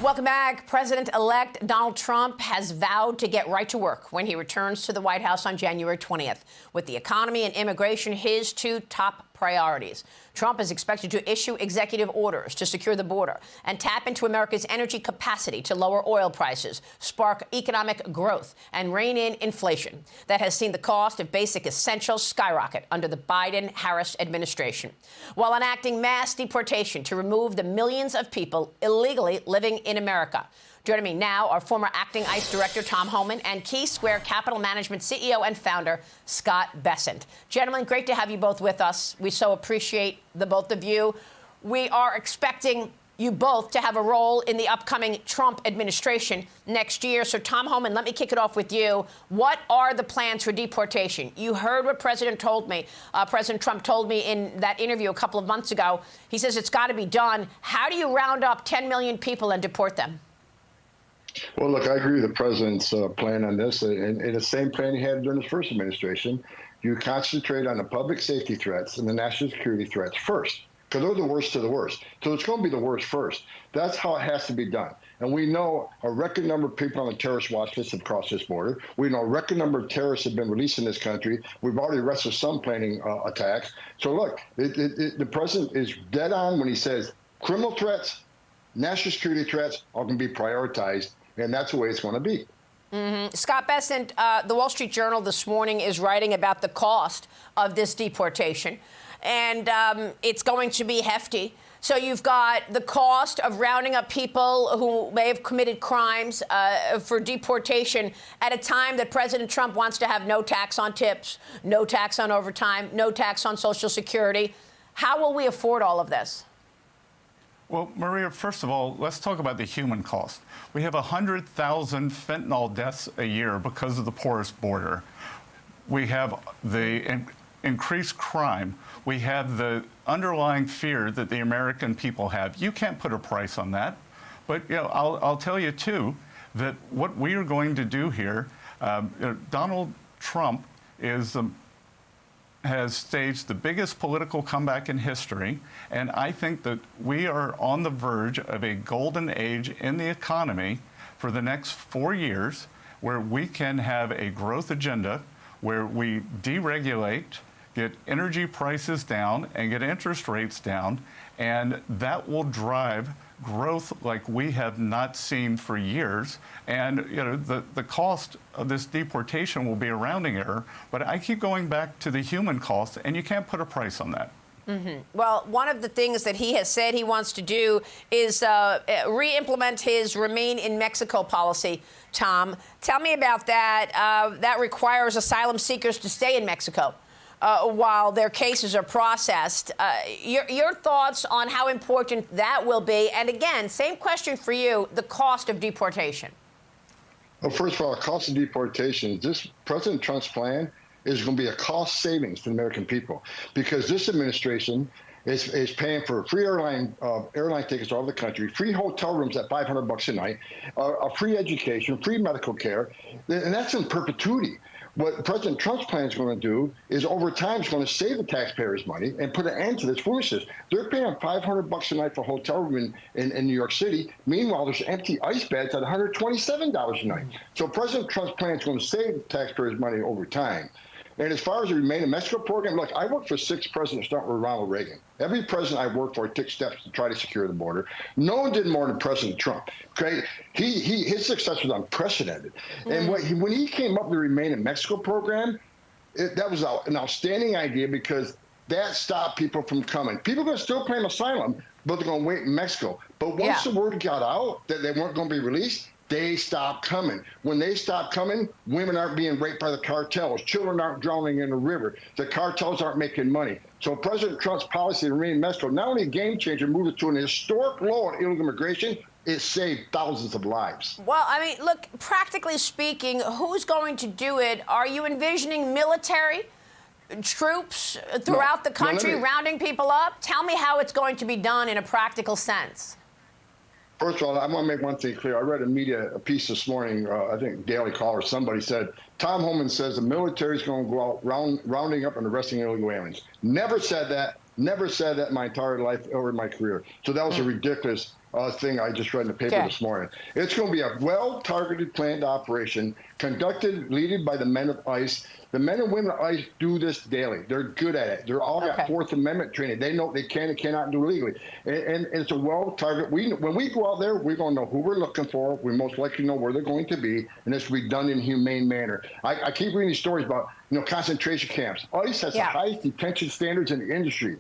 Welcome back. President-elect Donald Trump has vowed to get right to work when he returns to the White House on January 20th, with the economy and immigration his two top priorities. Trump is expected to issue executive orders to secure the border and tap into America's energy capacity to lower oil prices, spark economic growth, and rein in inflation that has seen the cost of basic essentials skyrocket under the Biden-Harris administration, while enacting mass deportation to remove the millions of people illegally living in America. Joining me now are former acting ICE Director Tom Homan and Key Square Capital Management CEO and founder Scott Bessent. Gentlemen, great to have you both with us. We so appreciate the both of you. We are expecting you both to have a role in the upcoming Trump administration next year. So, Tom Homan, let me kick it off with you. What are the plans for deportation? You heard what President Trump told me in that interview a couple of months ago. He says it's got to be done. How do you round up 10 million people and deport them? Well, look, I agree with the president's plan on this. And the same plan he had during his first administration. You concentrate on the public safety threats and the national security threats first, because they're the worst of the worst. So it's going to be the worst first. That's how it has to be done. And we know a record number of people on the terrorist watch list have crossed this border. We know a record number of terrorists have been released in this country. We've already arrested some planning attacks. So look, the president is dead on when he says criminal threats, national security threats are going to be prioritized. And that's the way it's going to be. Scott Bessent, the Wall Street Journal this morning is writing about the cost of this deportation, and it's going to be hefty. So you've got the cost of rounding up people who may have committed crimes for deportation at a time that President Trump wants to have no tax on tips, no tax on overtime, no tax on Social Security. How will we afford all of this? Well, Maria, first of all, let's talk about the human cost. We have 100,000 fentanyl deaths a year because of the porous border. We have the increased crime. We have the underlying fear that the American people have. You can't put a price on that. But I'll tell you, too, that what we are going to do here, Donald Trump has staged the biggest political comeback in history, and I think that we are on the verge of a golden age in the economy for the next 4 years, where we can have a growth agenda, where we deregulate, get energy prices down, and get interest rates down, and that will drive growth like we have not seen for years. And the cost of this deportation will be a rounding error, but I keep going back to the human cost, and you can't put a price on that. Well, one of the things that he has said he wants to do is re-implement his Remain in Mexico policy. Tom, tell me about that. That requires asylum seekers to stay in Mexico while their cases are processed. Your thoughts on how important that will be? And again, same question for you, the cost of deportation. Well, first of all, the cost of deportation, this President Trump's plan is going to be a cost savings to the American people, because this administration is paying for free airline tickets all over the country, free hotel rooms at $500 a night, a free education, free medical care, and that's in perpetuity. What President Trump's plan is going to do is, over time, is going to save the taxpayers money and put an end to this foolishness. They're paying $500 a night for a hotel room in New York City. Meanwhile, there's empty ice beds at $127 a night. So President Trump's plan is going to save the taxpayers money over time. And as far as the Remain in Mexico program, look, I worked for 6 presidents, starting with Ronald Reagan. Every president I worked for took steps to try to secure the border. No one did more than President Trump. Okay, his success was unprecedented. And when he came up with the Remain in Mexico program, that was an outstanding idea, because that stopped people from coming. People are going to still claim asylum, but they're going to wait in Mexico. But once the word got out that they weren't going to be released, they stopped coming. When they stopped coming, women aren't being raped by the cartels. Children aren't drowning in the river. The cartels aren't making money. So President Trump's policy to Remain in Mexico, not only a game changer, moved it to an historic low on illegal immigration, it saved thousands of lives. Well, I mean, look, practically speaking, who's going to do it? Are you envisioning military troops throughout the country rounding people up? Tell me how it's going to be done in a practical sense. First of all, I want to make one thing clear. I read a piece this morning, I think Daily Caller, somebody said, Tom Homan says the military is going to go out rounding up and arresting illegal aliens. Never said that. Never said that in my entire life or in my career. So that was a ridiculous thing I just read in the paper this morning. It's going to be a well-targeted, planned operation conducted, led by the men of ICE. The men and women of ICE do this daily. They're good at it. They're all got Fourth Amendment training. They know they can and cannot do legally. And it's a well-targeted. When we go out there, we're going to know who we're looking for. We most likely know where they're going to be, and this will be done in a humane manner. I keep reading these stories about concentration camps. ICE has the highest detention standards in the industry.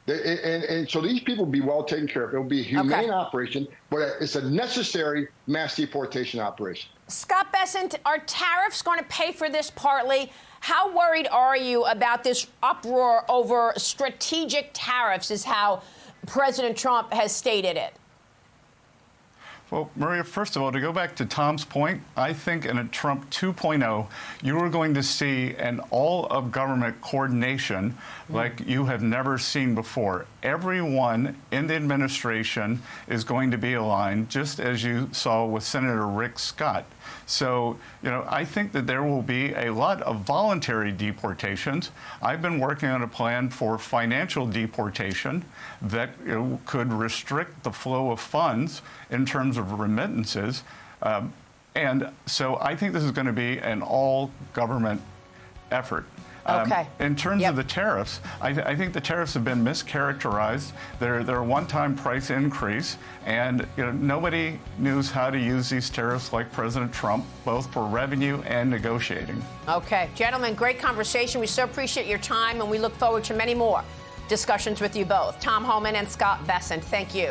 And so these people will be well taken care of. It will be a humane operation, but it's a necessary mass deportation operation. Scott Bessent, are tariffs going to pay for this partly? How worried are you about this uproar over strategic tariffs, is how President Trump has stated it? Well, Maria, first of all, to go back to Tom's point, I think in a Trump 2.0, you are going to see an all-of-government coordination like you have never seen before. Everyone in the administration is going to be aligned, just as you saw with Senator Rick Scott. So, I think that there will be a lot of voluntary deportations. I've been working on a plan for financial deportation that could restrict the flow of funds in terms of remittances. And so I think this is going to be an all-government effort. In terms of the tariffs, I think the tariffs have been mischaracterized. They're a one-time price increase, and nobody knows how to use these tariffs like President Trump, both for revenue and negotiating. Okay, gentlemen, great conversation. We so appreciate your time, and we look forward to many more discussions with you both. Tom Homan and Scott Bessent, thank you.